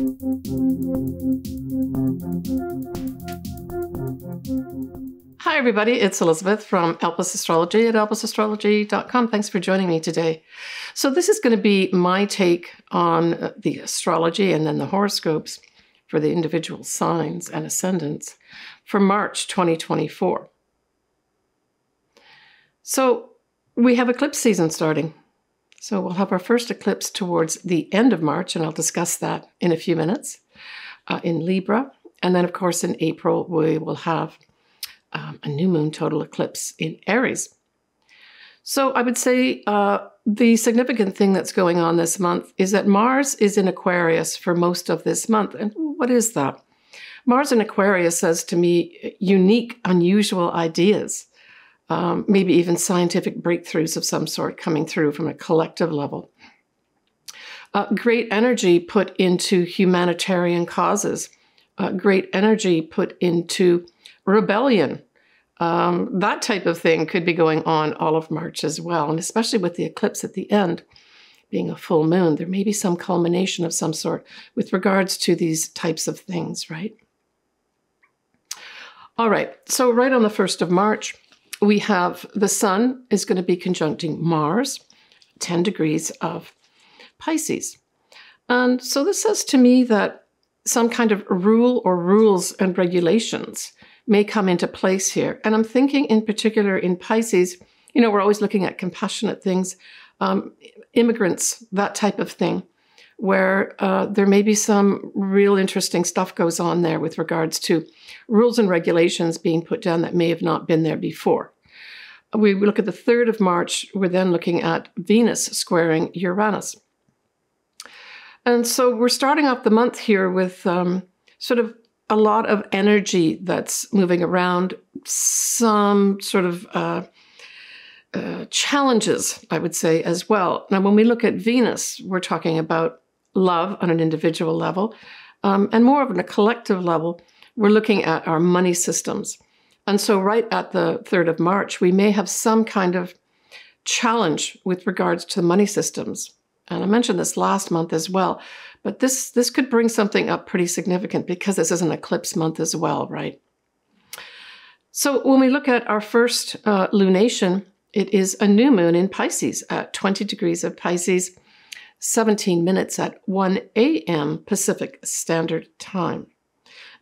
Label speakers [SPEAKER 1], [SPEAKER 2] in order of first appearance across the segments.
[SPEAKER 1] Hi everybody, it's Elizabeth from Elpis Astrology at elpisastrology.com. Thanks for joining me today. So this is going to be my take on the astrology and then the horoscopes for the individual signs and ascendants for March 2024. So we have eclipse season starting. So we'll have our first eclipse towards the end of March, and I'll discuss that in a few minutes, in Libra. And then, of course, in April, we will have a new moon total eclipse in Aries. So I would say the significant thing that's going on this month is that Mars is in Aquarius for most of this month. And what is that? Mars in Aquarius says to me, unique, unusual ideas, maybe even scientific breakthroughs of some sort coming through from a collective level. Great energy put into humanitarian causes, great energy put into rebellion. That type of thing could be going on all of March as well. And especially with the eclipse at the end being a full moon, there may be some culmination of some sort with regards to these types of things, right? All right, so right on the 1st of March, we have the sun is going to be conjuncting Mars, 10 degrees of Pisces. And so this says to me that some kind of rule or rules and regulations may come into place here. And I'm thinking in particular in Pisces, you know, we're always looking at compassionate things, immigrants, that type of thing, where there may be some real interesting stuff goes on there with regards to rules and regulations being put down that may have not been there before. We look at the 3rd of March, we're then looking at Venus squaring Uranus. And so we're starting off the month here with sort of a lot of energy that's moving around, some sort of challenges, I would say, as well. Now, when we look at Venus, we're talking about love on an individual level, and more of on a collective level, we're looking at our money systems. And so right at the 3rd of March, we may have some kind of challenge with regards to money systems. And I mentioned this last month as well, but this could bring something up pretty significant because this is an eclipse month as well, right? So when we look at our first lunation, it is a new moon in Pisces at 20 degrees of Pisces, 17 minutes at 1 a.m. Pacific Standard Time.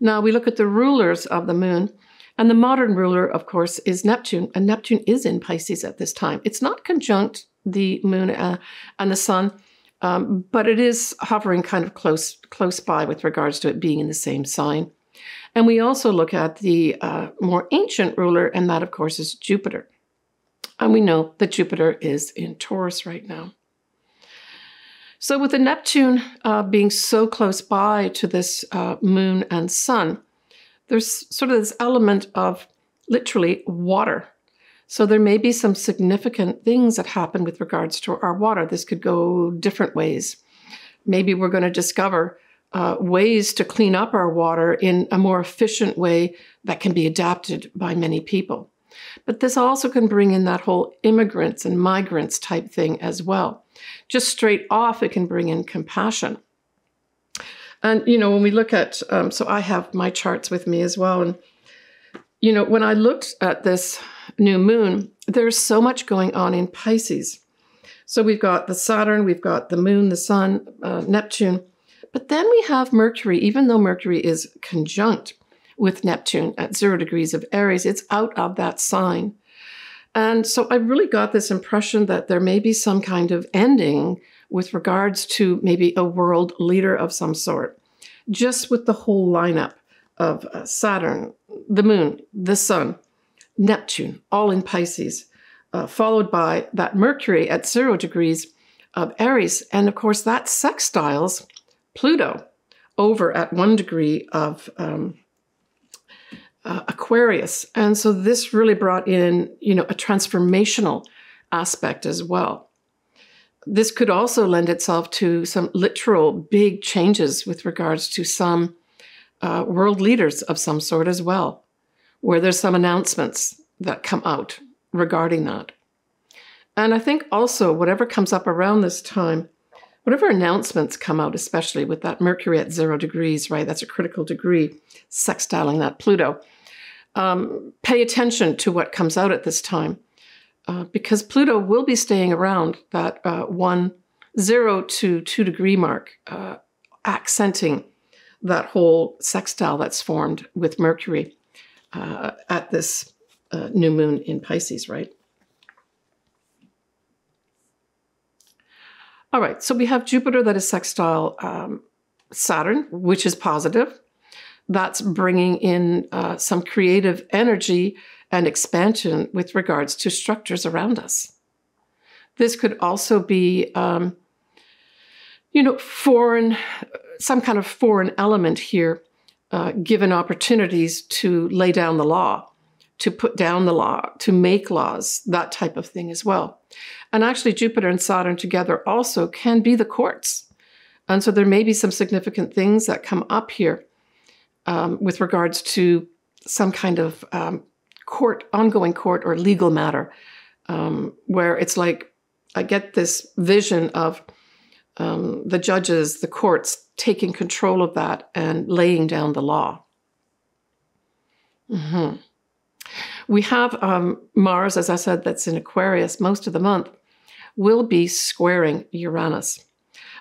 [SPEAKER 1] Now we look at the rulers of the moon, and the modern ruler, of course, is Neptune, and Neptune is in Pisces at this time. It's not conjunct the moon and the sun, but it is hovering kind of close by with regards to it being in the same sign. And we also look at the more ancient ruler, and that, of course, is Jupiter. And we know that Jupiter is in Taurus right now. So with the Neptune being so close by to this moon and sun, there's sort of this element of literally water. So there may be some significant things that happen with regards to our water. This could go different ways. Maybe we're going to discover ways to clean up our water in a more efficient way that can be adapted by many people. But this also can bring in that whole immigrants and migrants type thing as well. Just straight off, it can bring in compassion. And, you know, when we look at, so I have my charts with me as well. And, you know, when I looked at this new moon, there's so much going on in Pisces. So we've got the Saturn, we've got the moon, the sun, Neptune. But then we have Mercury, even though Mercury is conjunct with Neptune at 0 degrees of Aries, it's out of that sign. And so I really got this impression that there may be some kind of ending with regards to maybe a world leader of some sort, just with the whole lineup of Saturn, the moon, the sun, Neptune, all in Pisces, followed by that Mercury at 0 degrees of Aries. And of course, that sextiles Pluto over at 1 degree of Aquarius. And so this really brought in, you know, a transformational aspect as well. This could also lend itself to some literal big changes with regards to some world leaders of some sort as well, where there's some announcements that come out regarding that. And I think also whatever comes up around this time, whatever announcements come out, especially with that Mercury at 0 degrees, right? That's a critical degree, sextiling that Pluto. Pay attention to what comes out at this time, because Pluto will be staying around that 0 to 2 degree mark, accenting that whole sextile that's formed with Mercury at this new moon in Pisces, right? All right, so we have Jupiter that is sextile Saturn, which is positive. That's bringing in some creative energy and expansion with regards to structures around us. This could also be, foreign, some kind of foreign element here, given opportunities to lay down the law, to put down the law, to make laws, that type of thing as well. And actually, Jupiter and Saturn together also can be the courts. And so there may be some significant things that come up here with regards to some kind of ongoing court or legal matter, where it's like, I get this vision of the judges, the courts taking control of that and laying down the law. We have Mars, as I said, that's in Aquarius most of the month, will be squaring Uranus.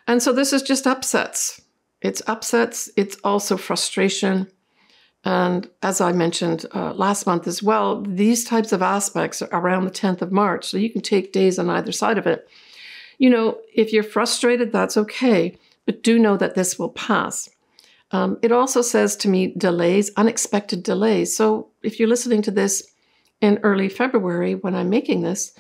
[SPEAKER 1] And so this is just upsets. It's upsets. It's also frustration. And as I mentioned last month as well, these types of aspects are around the 10th of March. So you can take days on either side of it. If you're frustrated, that's okay. But do know that this will pass. It also says to me delays, unexpected delays. So if you're listening to this in early February when I'm making this,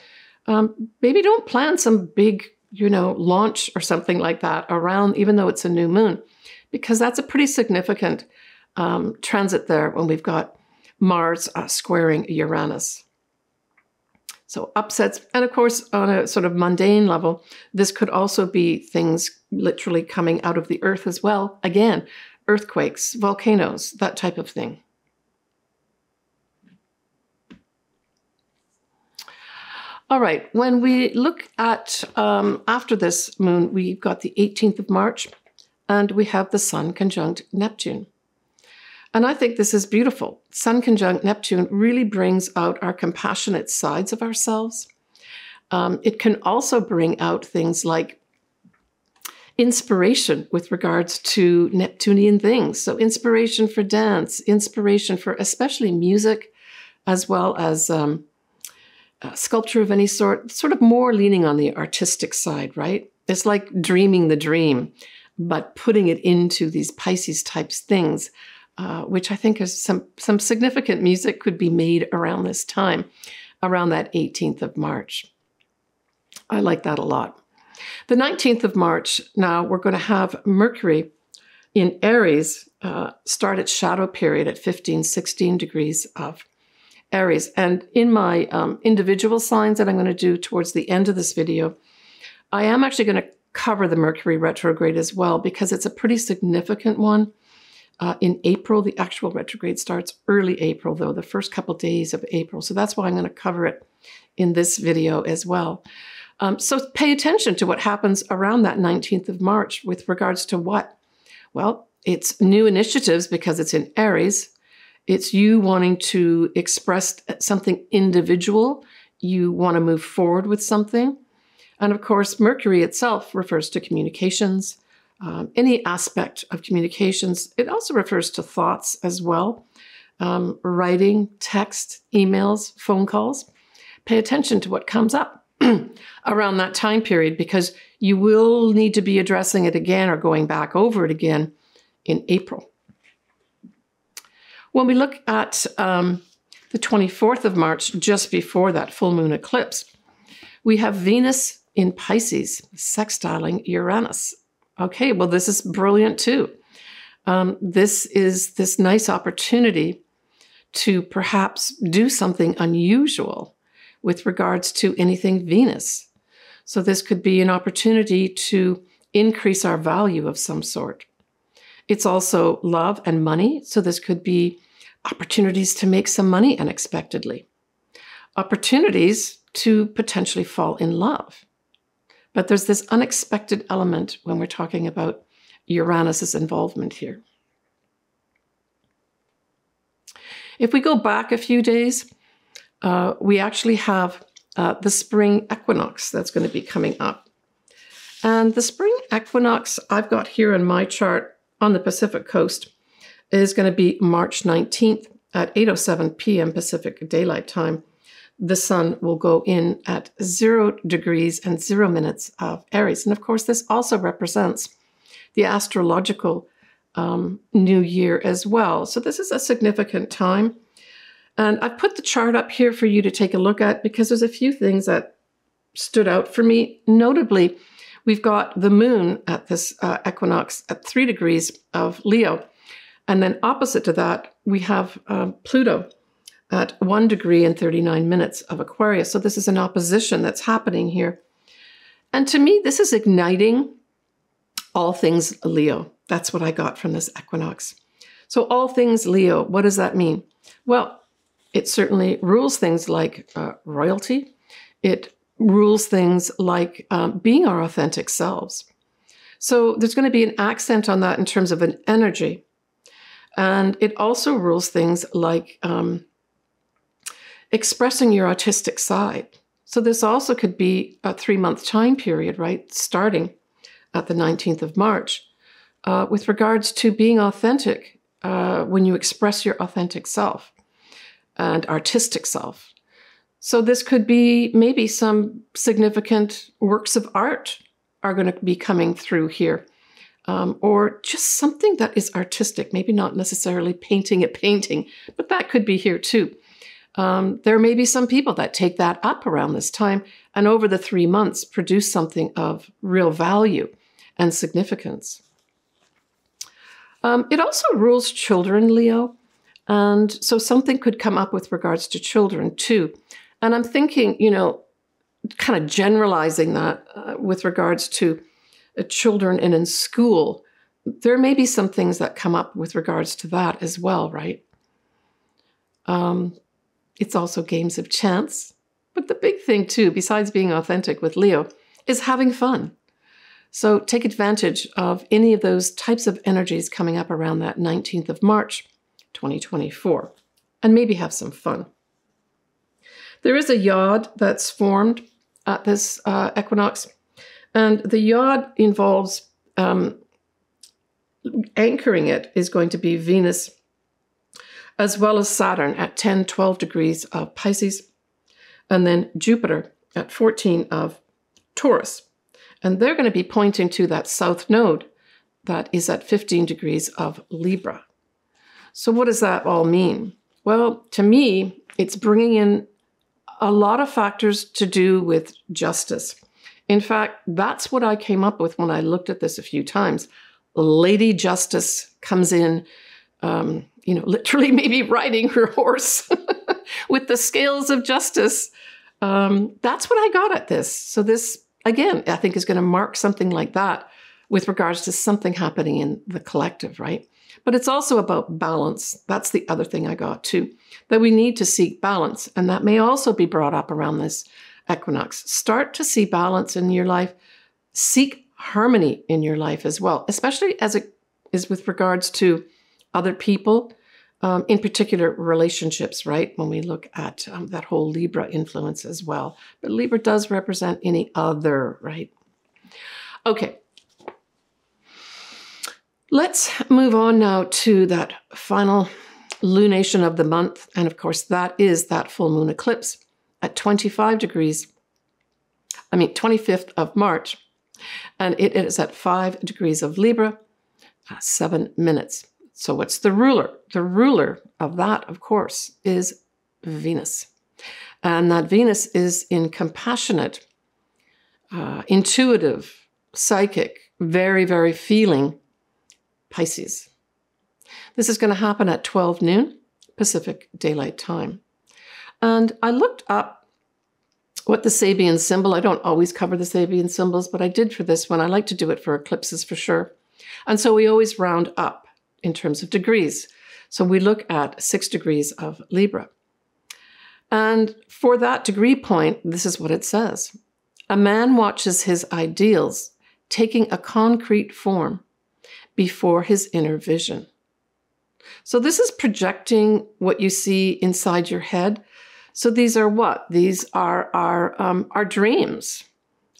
[SPEAKER 1] maybe don't plan some big, launch or something like that around, even though it's a new moon, because that's a pretty significant transit there when we've got Mars squaring Uranus. So upsets, and of course, on a sort of mundane level, this could also be things literally coming out of the earth as well. Again, earthquakes, volcanoes, that type of thing. All right, when we look at, after this moon, we've got the 18th of March, and we have the Sun conjunct Neptune. And I think this is beautiful. Sun conjunct Neptune really brings out our compassionate sides of ourselves. It can also bring out things like inspiration with regards to Neptunian things. So inspiration for dance, inspiration for especially music, as well as sculpture of any sort of more leaning on the artistic side, right? It's like dreaming the dream, but putting it into these Pisces types things, which I think is some significant music could be made around this time, around that 18th of March. I like that a lot. The 19th of March, now we're going to have Mercury in Aries start its shadow period at 16 degrees of Aries. And in my individual signs that I'm going to do towards the end of this video, I am actually going to cover the Mercury retrograde as well, because it's a pretty significant one. In April, the actual retrograde starts early April, though, the first couple days of April. So that's why I'm going to cover it in this video as well. So pay attention to what happens around that 19th of March with regards to what? Well, it's new initiatives because it's in Aries. It's you wanting to express something individual. You want to move forward with something. And of course, Mercury itself refers to communications, any aspect of communications. It also refers to thoughts as well, writing, text, emails, phone calls. Pay attention to what comes up around that time period, because you will need to be addressing it again or going back over it again in April. When we look at the 24th of March, just before that full moon eclipse, we have Venus in Pisces sextiling Uranus. Okay, well, this is brilliant too. This is this nice opportunity to perhaps do something unusual with regards to anything Venus. So this could be an opportunity to increase our value of some sort. It's also love and money. So this could be opportunities to make some money unexpectedly. Opportunities to potentially fall in love. But there's this unexpected element when we're talking about Uranus's involvement here. If we go back a few days, we actually have the spring equinox that's going to be coming up. And the spring equinox I've got here in my chart on the Pacific coast is going to be March 19th at 8:07 p.m. Pacific Daylight Time. The sun will go in at 0 degrees and 0 minutes of Aries. And of course, this also represents the astrological new year as well. So this is a significant time. And I put the chart up here for you to take a look at because there's a few things that stood out for me. Notably, we've got the moon at this equinox at 3 degrees of Leo. And then opposite to that, we have Pluto at 1 degree and 39 minutes of Aquarius. So this is an opposition that's happening here. And to me, this is igniting all things Leo. That's what I got from this equinox. So all things Leo, what does that mean? Well, it certainly rules things like royalty. It rules things like being our authentic selves. So there's going to be an accent on that in terms of an energy. And it also rules things like expressing your artistic side. So this also could be a 3-month time period, right? Starting at the 19th of March with regards to being authentic when you express your authentic self and artistic self. So this could be maybe some significant works of art are going to be coming through here. Or just something that is artistic, maybe not necessarily painting a painting, but that could be here too. There may be some people that take that up around this time and over the 3 months produce something of real value and significance. It also rules children, Leo. And so something could come up with regards to children too. And I'm thinking, you know, kind of generalizing that with regards to children and in school. There may be some things that come up with regards to that as well, right? It's also games of chance. But the big thing too, besides being authentic with Leo, is having fun. So take advantage of any of those types of energies coming up around that 19th of March, 2024, and maybe have some fun. There is a yod that's formed at this equinox, and the yod involves anchoring it is going to be Venus as well as Saturn at 10, 12 degrees of Pisces, and then Jupiter at 14 of Taurus. And they're going to be pointing to that south node that is at 15 degrees of Libra. So what does that all mean? Well, to me, it's bringing in a lot of factors to do with justice. In fact, that's what I came up with when I looked at this a few times. Lady Justice comes in, literally maybe riding her horse with the scales of justice. That's what I got at this. So this, again, I think is going to mark something like that with regards to something happening in the collective, right? But it's also about balance. That's the other thing I got too, that we need to seek balance. And that may also be brought up around this equinox. Start to see balance in your life. Seek harmony in your life as well, especially as it is with regards to other people, in particular relationships, right? When we look at that whole Libra influence as well. But Libra does represent any other, right? Okay. Let's move on now to that final lunation of the month. And of course, that is that full moon eclipse at 25 degrees, 25th of March. And it is at 5 degrees of Libra, 7 minutes. So what's the ruler? The ruler of that, of course, is Venus. And that Venus is in compassionate, intuitive, psychic, very, very feeling Pisces. This is going to happen at 12 noon Pacific Daylight Time. And I looked up what the Sabian symbol, I don't always cover the Sabian symbols, but I did for this one. I like to do it for eclipses for sure. And so we always round up in terms of degrees. So we look at 6 degrees of Libra. And for that degree point, this is what it says. A man watches his ideals taking a concrete form before his inner vision. So this is projecting what you see inside your head. So these are what? These are our dreams,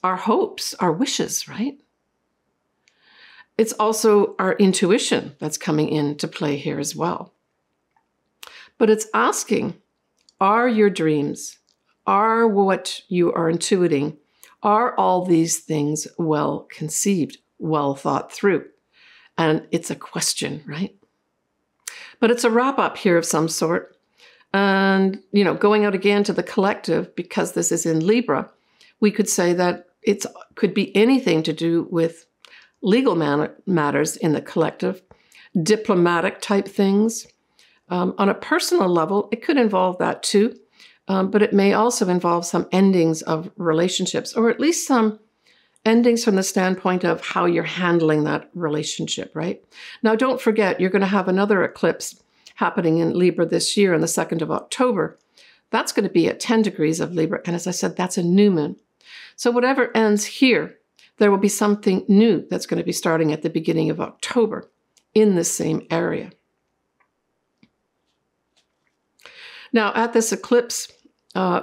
[SPEAKER 1] our hopes, our wishes, right? It's also our intuition that's coming into play here as well. But it's asking, are your dreams, are what you are intuiting, are all these things well conceived, well thought through? And it's a question, right? But it's a wrap up here of some sort. And, going out again to the collective, because this is in Libra, we could say that it could be anything to do with legal matters in the collective, diplomatic type things. On a personal level, it could involve that too, but it may also involve some endings of relationships, or at least some endings from the standpoint of how you're handling that relationship, right? Now, don't forget, you're going to have another eclipse happening in Libra this year on the 2nd of October. That's going to be at 10 degrees of Libra. And as I said, that's a new moon. So whatever ends here, there will be something new that's going to be starting at the beginning of October in this same area. Now, at this eclipse,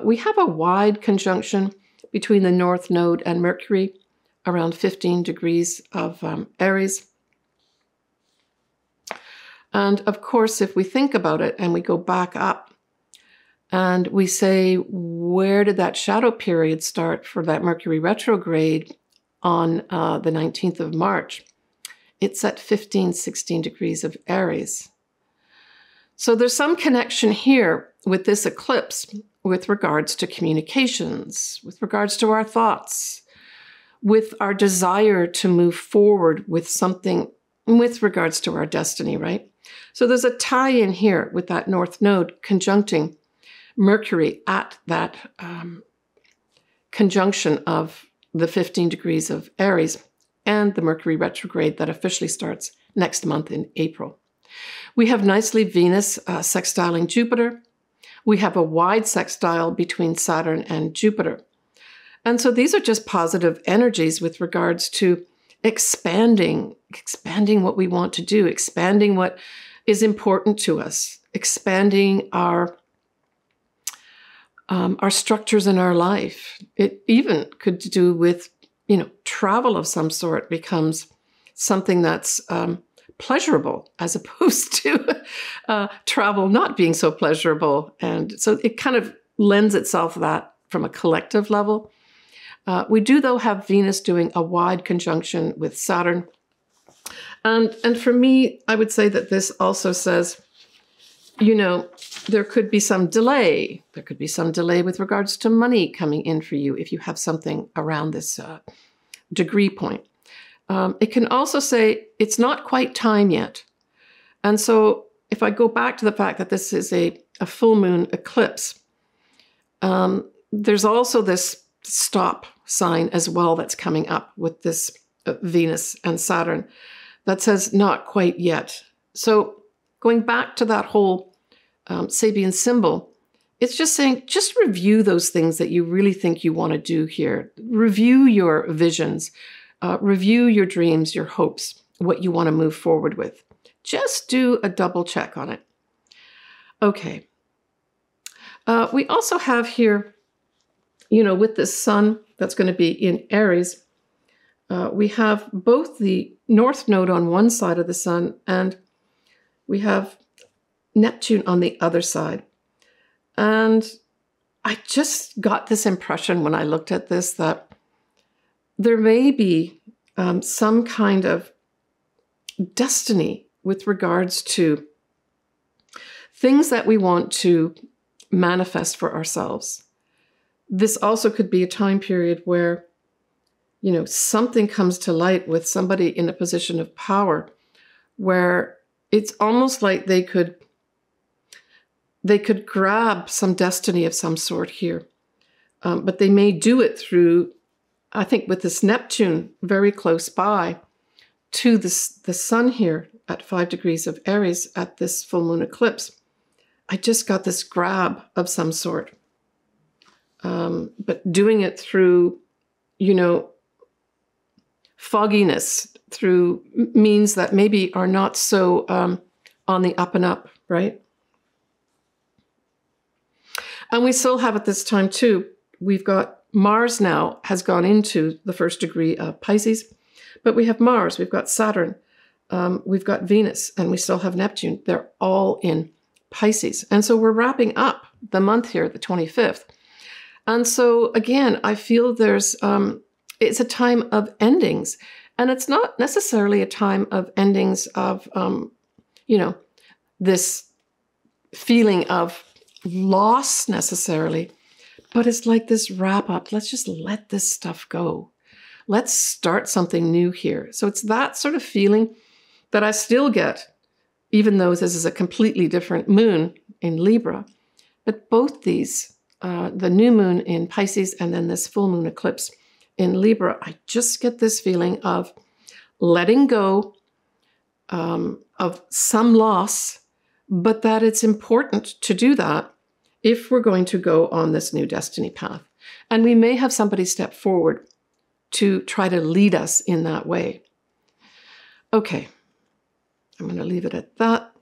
[SPEAKER 1] we have a wide conjunction between the North Node and Mercury, around 15 degrees of Aries. And of course, if we think about it and we go back up and we say, where did that shadow period start for that Mercury retrograde on the 19th of March? It's at 16 degrees of Aries. So there's some connection here with this eclipse with regards to communications, with regards to our thoughts, with our desire to move forward with something with regards to our destiny, right? So there's a tie-in here with that North Node conjuncting Mercury at that conjunction of the 15 degrees of Aries and the Mercury retrograde that officially starts next month in April. We have nicely Venus sextiling Jupiter. We have a wide sextile between Saturn and Jupiter. And so these are just positive energies with regards to expanding what we want to do, expanding what is important to us, expanding our structures in our life. It even could do with, travel of some sort becomes something that's pleasurable as opposed to travel not being so pleasurable. And so it kind of lends itself that from a collective level. We do, though, have Venus doing a wide conjunction with Saturn. And for me, I would say that this also says, there could be some delay. There could be some delay with regards to money coming in for you if you have something around this degree point. It can also say it's not quite time yet. And so if I go back to the fact that this is a full moon eclipse, there's also this stop sign as well that's coming up with this Venus and Saturn that says not quite yet. So going back to that whole Sabian symbol, it's just saying, just review those things that you really think you want to do here. Review your visions, review your dreams, your hopes, what you want to move forward with. Just do a double check on it. Okay. We also have here, with the sun that's going to be in Aries, we have both the North Node on one side of the sun and we have Neptune on the other side. And I just got this impression when I looked at this that there may be some kind of destiny with regards to things that we want to manifest for ourselves. This also could be a time period where, something comes to light with somebody in a position of power where it's almost like they could grab some destiny of some sort here. But they may do it through, I think with this Neptune very close by to the sun here at 5 degrees of Aries at this full moon eclipse. I just got this grab of some sort. But doing it through you know, fogginess through means that maybe are not so on the up and up, right? And we still have at this time too, we've got Mars now has gone into the first degree of Pisces, but we have Mars, we've got Saturn, we've got Venus, and we still have Neptune. They're all in Pisces. And so we're wrapping up the month here, the 25th. And so again, I feel there's, it's a time of endings, and it's not necessarily a time of endings of, you know, this feeling of loss necessarily, but it's like this wrap up. Let's just let this stuff go. Let's start something new here. So it's that sort of feeling that I still get, even though this is a completely different moon in Libra. But both these, the new moon in Pisces and then this full moon eclipse in Libra, I just get this feeling of letting go of some loss, but that it's important to do that if we're going to go on this new destiny path. And we may have somebody step forward to try to lead us in that way. Okay, I'm going to leave it at that.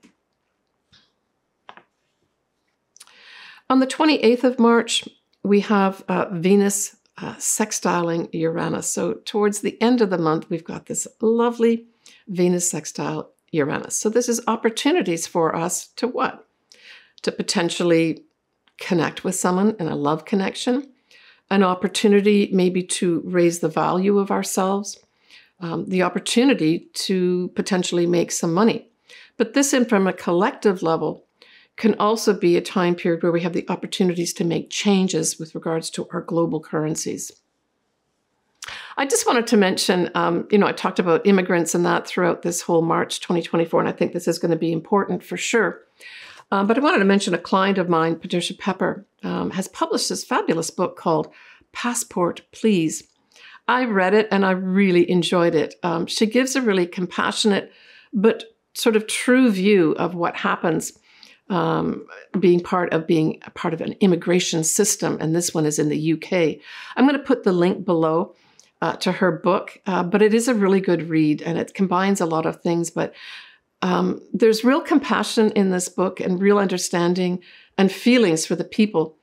[SPEAKER 1] On the 28th of March, we have Venus sextiling Uranus. So towards the end of the month, we've got this lovely Venus sextile Uranus. So this is opportunities for us to what? To potentially connect with someone in a love connection, an opportunity maybe to raise the value of ourselves, the opportunity to potentially make some money. But this, in from a collective level, can also be a time period where we have the opportunities to make changes with regards to our global currencies. I just wanted to mention, you know, I talked about immigrants and that throughout this whole March 2024, and I think this is going to be important for sure. But I wanted to mention a client of mine, Patricia Pepper, has published this fabulous book called Passport, Please. I read it and I really enjoyed it. She gives a really compassionate but sort of true view of what happens being part of an immigration system. And this one is in the UK. I'm going to put the link below to her book, but it is a really good read and it combines a lot of things. But there's real compassion in this book and real understanding and feelings for the people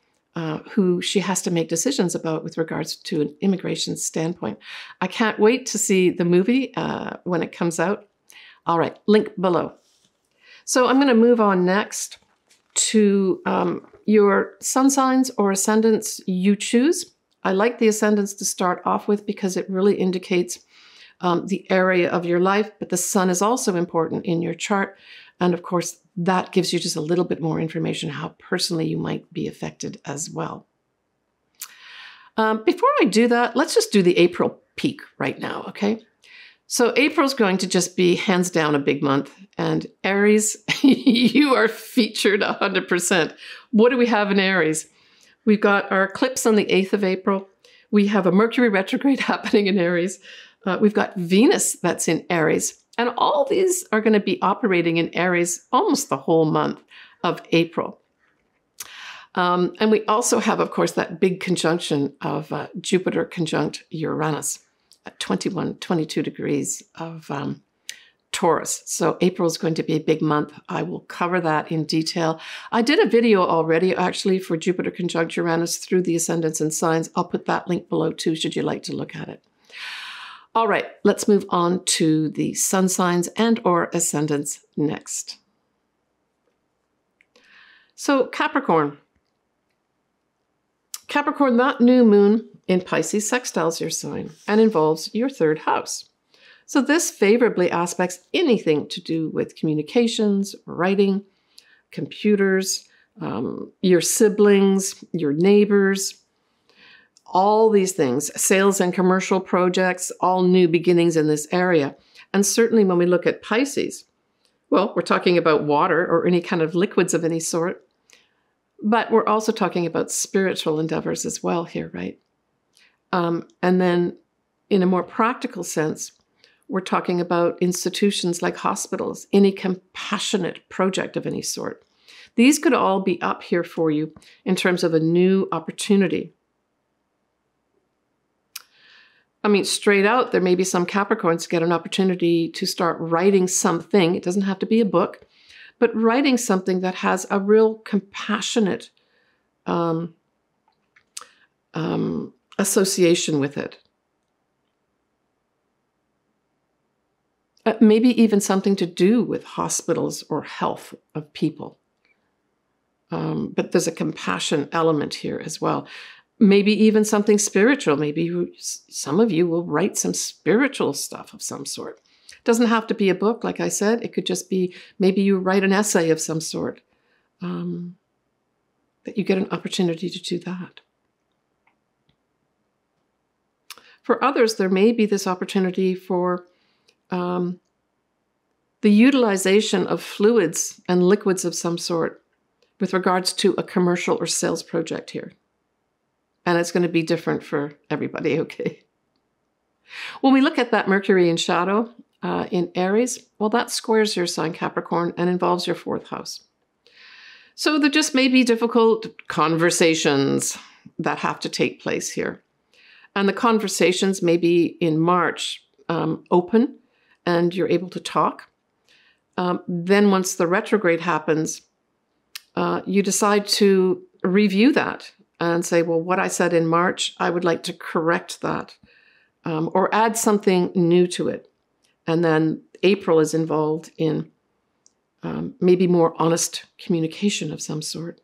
[SPEAKER 1] who she has to make decisions about with regards to an immigration standpoint. I can't wait to see the movie when it comes out. All right, link below. So I'm going to move on next to your sun signs or ascendants you choose. I like the ascendants to start off with because it really indicates the area of your life, but the sun is also important in your chart. And of course, that gives you just a little bit more information how personally you might be affected as well. Before I do that, let's just do the April peak right now, okay? So April's going to just be hands down a big month. And Aries, you are featured 100%. What do we have in Aries? We've got our eclipse on the 8th of April. We have a Mercury retrograde happening in Aries. We've got Venus that's in Aries. And all these are going to be operating in Aries almost the whole month of April. And we also have, of course, that big conjunction of Jupiter conjunct Uranus at 21, 22 degrees of Taurus. So April is going to be a big month. I will cover that in detail. I did a video already, actually, for Jupiter conjunct Uranus through the ascendants and signs. I'll put that link below too, should you like to look at it. All right, let's move on to the sun signs and or ascendants next. So Capricorn. Capricorn, that new moon in Pisces sextiles your sign and involves your third house. So this favorably aspects anything to do with communications, writing, computers, your siblings, your neighbors, all these things, sales and commercial projects, all new beginnings in this area. And certainly when we look at Pisces, well, we're talking about water or any kind of liquids of any sort, but we're also talking about spiritual endeavors as well here, right? And then in a more practical sense, we're talking about institutions like hospitals, any compassionate project of any sort. These could all be up here for you in terms of a new opportunity. I mean, straight out, there may be some Capricorns get an opportunity to start writing something. It doesn't have to be a book, but writing something that has a real compassionate association with it. Maybe even something to do with hospitals or health of people. But there's a compassion element here as well. Maybe even something spiritual. Maybe some of you will write some spiritual stuff of some sort. It doesn't have to be a book, like I said. It could just be maybe you write an essay of some sort. That you get an opportunity to do that. For others, there may be this opportunity for the utilization of fluids and liquids of some sort with regards to a commercial or sales project here. And it's going to be different for everybody, okay? When we look at that Mercury in shadow in Aries, well, that squares your sign Capricorn and involves your 4th house. So there just may be difficult conversations that have to take place here. And the conversations may be in March open and you're able to talk. Then once the retrograde happens, you decide to review that and say, well, what I said in March, I would like to correct that or add something new to it. And then April is involved in maybe more honest communication of some sort.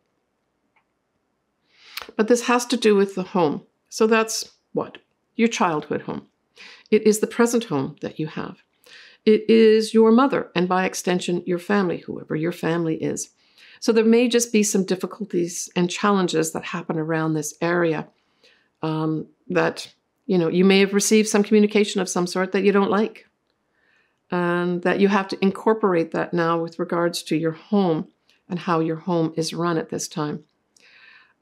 [SPEAKER 1] But this has to do with the home. So that's what? Your childhood home. It is the present home that you have. It is your mother, and by extension, your family, whoever your family is. So there may just be some difficulties and challenges that happen around this area that, you may have received some communication of some sort that you don't like. And that you have to incorporate that now with regards to your home and how your home is run at this time.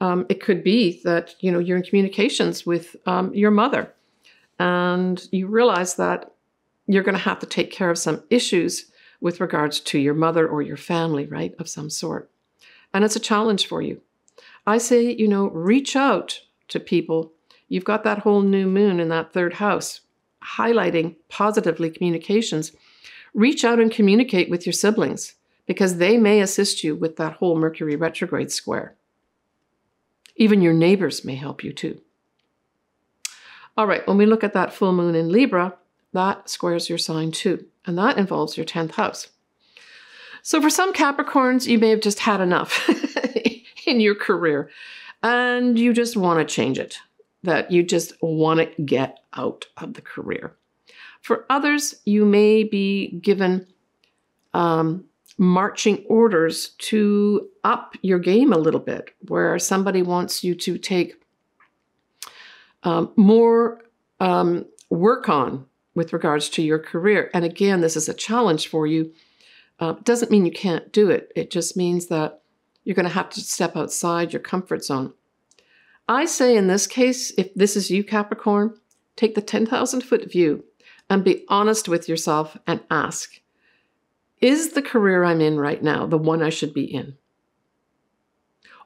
[SPEAKER 1] It could be that, you're in communications with your mother and you realize that you're going to have to take care of some issues with regards to your mother or your family, right, of some sort. And it's a challenge for you. I say, reach out to people. You've got that whole new moon in that 3rd house, highlighting positively communications. Reach out and communicate with your siblings because they may assist you with that whole Mercury retrograde square. Even your neighbors may help you too. All right, when we look at that full moon in Libra, that squares your sign too, and that involves your 10th house. So for some Capricorns, you may have just had enough in your career and you just want to change it, that you just want to get out of the career. For others, you may be given marching orders to up your game a little bit, where somebody wants you to take more work on with regards to your career. And again, this is a challenge for you. Doesn't mean you can't do it. It just means that you're going to have to step outside your comfort zone. I say in this case, if this is you, Capricorn, take the 10,000-foot view and be honest with yourself and ask, is the career I'm in right now the one I should be in?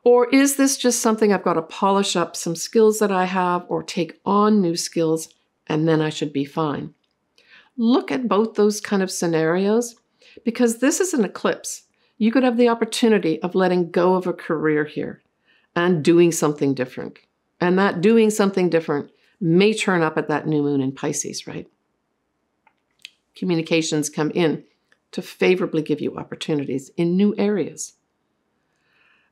[SPEAKER 1] Or is this just something I've got to polish up some skills that I have or take on new skills and then I should be fine? Look at both those kind of scenarios because this is an eclipse. You could have the opportunity of letting go of a career here and doing something different. And that doing something different may turn up at that new moon in Pisces, right? Communications come in to favorably give you opportunities in new areas.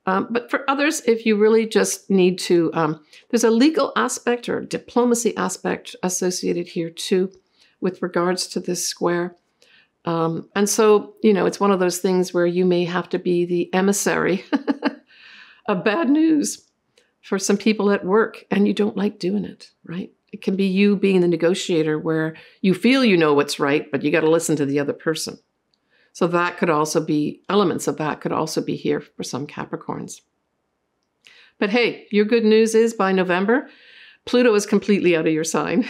[SPEAKER 1] But for others, if you really just need to, there's a legal aspect or diplomacy aspect associated here too with regards to this square. And so, it's one of those things where you may have to be the emissary of bad news for some people at work, and you don't like doing it, right? It can be you being the negotiator where you feel you know what's right, but you got to listen to the other person. So that could also be, elements of that could also be here for some Capricorns. But hey, your good news is by November, Pluto is completely out of your sign.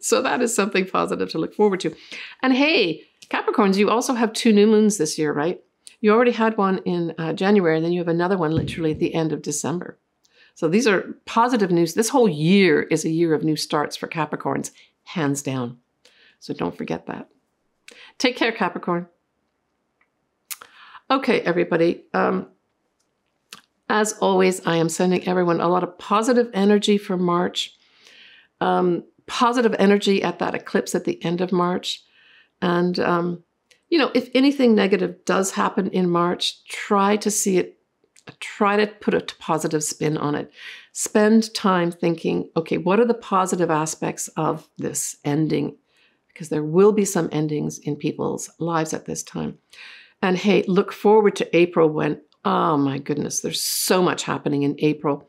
[SPEAKER 1] So that is something positive to look forward to. And hey, Capricorns, you also have 2 new moons this year, right? You already had one in January, and then you have another one literally at the end of December. So these are positive news. This whole year is a year of new starts for Capricorns, hands down. So don't forget that. Take care, Capricorn. Okay, everybody. As always, I am sending everyone a lot of positive energy for March. Positive energy at that eclipse at the end of March. And, you know, if anything negative does happen in March, try to see it. Try to put a positive spin on it. Spend time thinking, okay, what are the positive aspects of this ending? Because there will be some endings in people's lives at this time. And hey, look forward to April when, oh my goodness, there's so much happening in April.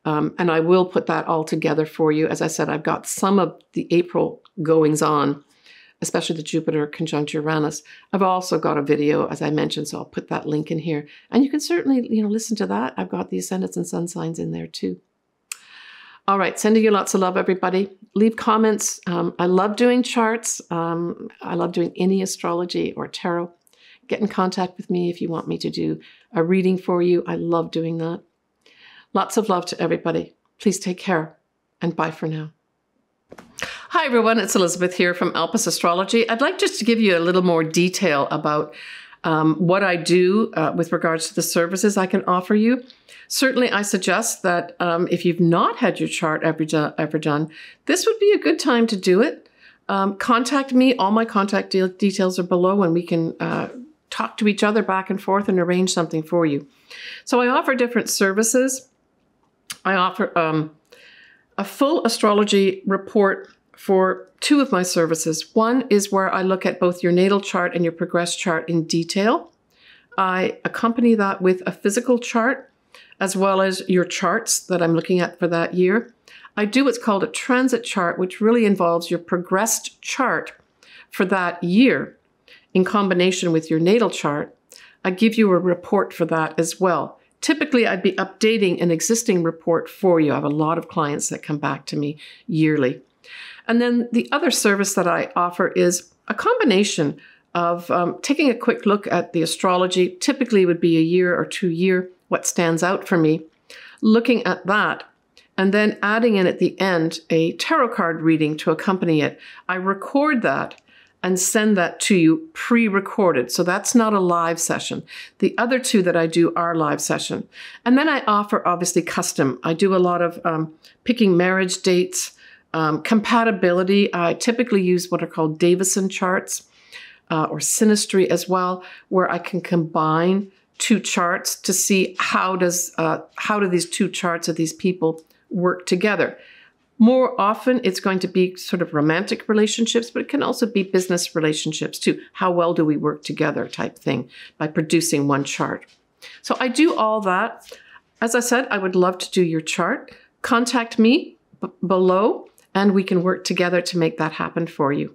[SPEAKER 1] And I will put that all together for you. As I said, I've got some of the April goings on, especially the Jupiter conjunct Uranus. I've also got a video, as I mentioned, so I'll put that link in here. And you can certainly, you know, listen to that. I've got the ascendants and sun signs in there too. All right, sending you lots of love, everybody. Leave comments. I love doing charts. I love doing any astrology or tarot. Get in contact with me if you want me to do a reading for you. I love doing that. Lots of love to everybody. Please take care, and bye for now. Hi everyone, it's Elizabeth here from Alpes Astrology. I'd like just to give you a little more detail about what I do with regards to the services I can offer you. Certainly, I suggest that if you've not had your chart ever done, this would be a good time to do it. Contact me. All my contact details are below, and we can talk to each other back and forth and arrange something for you. So I offer different services. I offer a full astrology report for two of my services. One is where I look at both your natal chart and your progress chart in detail. I accompany that with a physical chart, as well as your charts that I'm looking at for that year. I do what's called a transit chart, which really involves your progressed chart for that year in combination with your natal chart. I give you a report for that as well. Typically, I'd be updating an existing report for you. I have a lot of clients that come back to me yearly. And then the other service that I offer is a combination of taking a quick look at the astrology. Typically, it would be a year or 2 year, what stands out for me, looking at that, and then adding in at the end a tarot card reading to accompany it. I record that and send that to you pre-recorded. So that's not a live session. The other two that I do are live session. And then I offer, obviously, custom. I do a lot of picking marriage dates, compatibility. I typically use what are called Davison charts or synastry as well, where I can combine two charts to see how do these two charts of these people work together. More often, it's going to be sort of romantic relationships, but it can also be business relationships too. How well do we work together type thing by producing one chart. So I do all that. As I said, I would love to do your chart. Contact me below, and we can work together to make that happen for you.